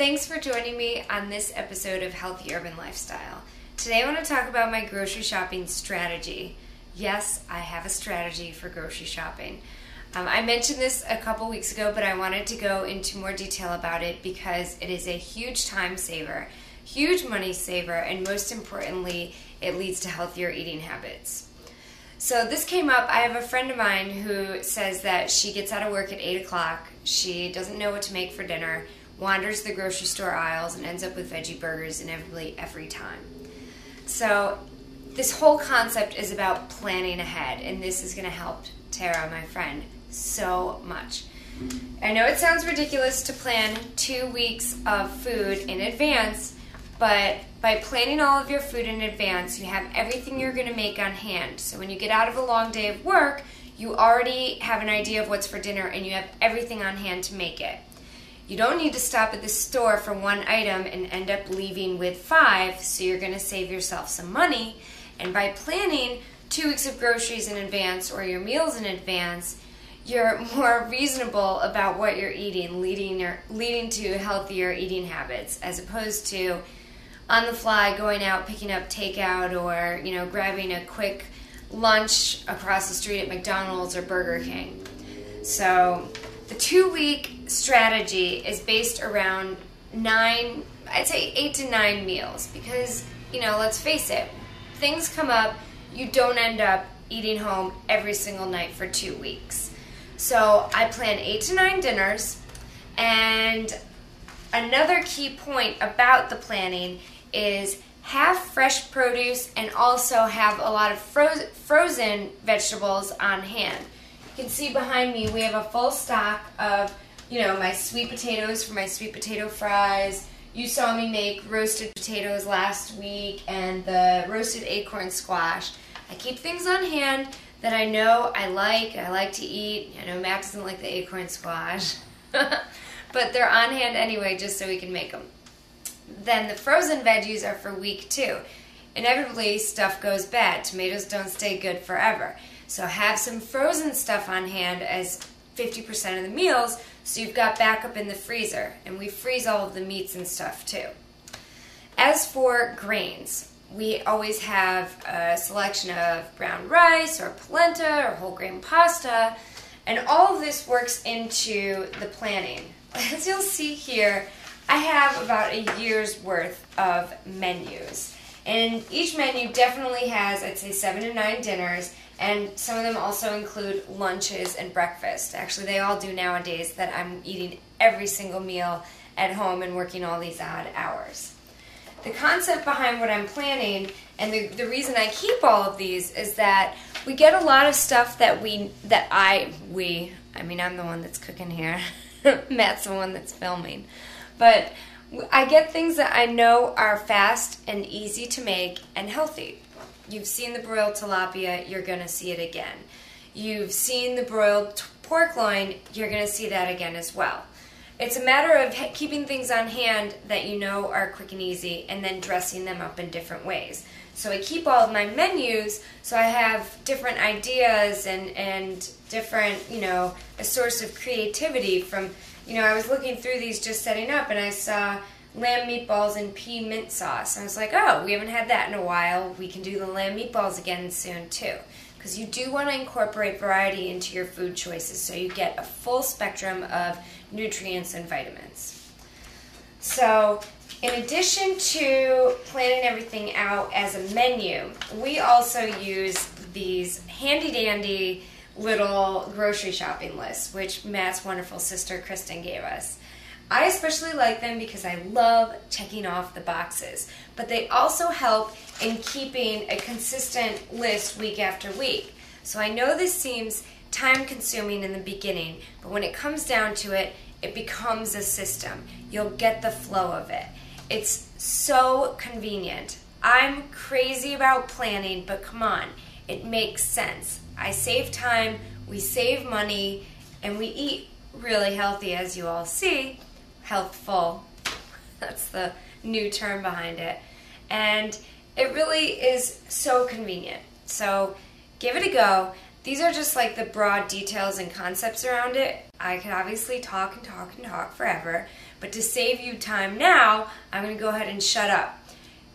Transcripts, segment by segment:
Thanks for joining me on this episode of Healthy Urban Lifestyle. Today I want to talk about my grocery shopping strategy. Yes, I have a strategy for grocery shopping. I mentioned this a couple weeks ago, but I wanted to go into more detail about it because it is a huge time saver, huge money saver, and most importantly, it leads to healthier eating habits. So this came up. I have a friend of mine who says that she gets out of work at 8 o'clock, she doesn't know what to make for dinner, wanders the grocery store aisles, and ends up with veggie burgers inevitably every time. So this whole concept is about planning ahead, and this is going to help Tara, my friend, so much. I know it sounds ridiculous to plan 2 weeks of food in advance, but by planning all of your food in advance, you have everything you're going to make on hand. So when you get out of a long day of work, you already have an idea of what's for dinner and you have everything on hand to make it. You don't need to stop at the store for one item and end up leaving with 5, so you're going to save yourself some money. And by planning 2 weeks of groceries in advance or your meals in advance, you're more reasonable about what you're eating, leading to healthier eating habits, as opposed to on the fly going out, picking up takeout, or grabbing a quick lunch across the street at McDonald's or Burger King. So the 2-week strategy is based around 8 to 9 meals, because let's face it, things come up, you don't end up eating home every single night for 2 weeks. So I plan 8 to 9 dinners, and another key point about the planning is have fresh produce and also have a lot of frozen vegetables on hand. You can see behind me we have a full stock of my sweet potatoes for my sweet potato fries. You saw me make roasted potatoes last week and the roasted acorn squash. I keep things on hand that I know I like to eat. I know Matt doesn't like the acorn squash, but they're on hand anyway just so we can make them. Then the frozen veggies are for week 2. Inevitably, stuff goes bad. Tomatoes don't stay good forever. So have some frozen stuff on hand as 50% of the meals, so you've got backup in the freezer. And we freeze all of the meats and stuff too. As for grains, we always have a selection of brown rice or polenta or whole grain pasta, and all of this works into the planning. As you'll see here, I have about a year's worth of menus, and each menu definitely has, I'd say, 7 to 9 dinners, and some of them also include lunches and breakfast. Actually, they all do nowadays, that I'm eating every single meal at home and working all these odd hours. The concept behind what I'm planning, and the reason I keep all of these, is that we get a lot of stuff I'm the one that's cooking here. Matt's the one that's filming. But I get things that I know are fast and easy to make and healthy. You've seen the broiled tilapia, you're going to see it again. You've seen the broiled pork loin, you're going to see that again as well. It's a matter of keeping things on hand that you know are quick and easy, and then dressing them up in different ways. So I keep all of my menus, so I have different ideas and different, a source of creativity from, I was looking through these just setting up, and I saw lamb meatballs and pea mint sauce. I was like, oh, we haven't had that in a while. We can do the lamb meatballs again soon too. Because you do want to incorporate variety into your food choices so you get a full spectrum of nutrients and vitamins. So in addition to planning everything out as a menu, we also use these handy-dandy little grocery shopping lists, which Matt's wonderful sister Kristen gave us. I especially like them because I love checking off the boxes, but they also help in keeping a consistent list week after week. So I know this seems time consuming in the beginning, but when it comes down to it, it becomes a system. You'll get the flow of it. It's so convenient. I'm crazy about planning, but come on, it makes sense. I save time, we save money, and we eat really healthy, as you all see. Healthful. That's the new term behind it. And it really is so convenient. So give it a go. These are just like the broad details and concepts around it. I could obviously talk and talk and talk forever, But to save you time now, I'm going to go ahead and shut up.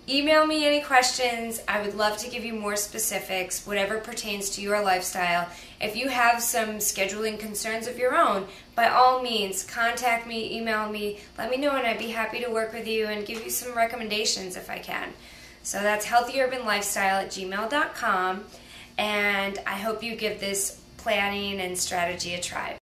Email me any questions. I would love to give you more specifics, whatever pertains to your lifestyle. If you have some scheduling concerns of your own, by all means, contact me, email me, let me know, and I'd be happy to work with you and give you some recommendations if I can. So that's healthyurbanlifestyle@gmail.com, and I hope you give this planning and strategy a try.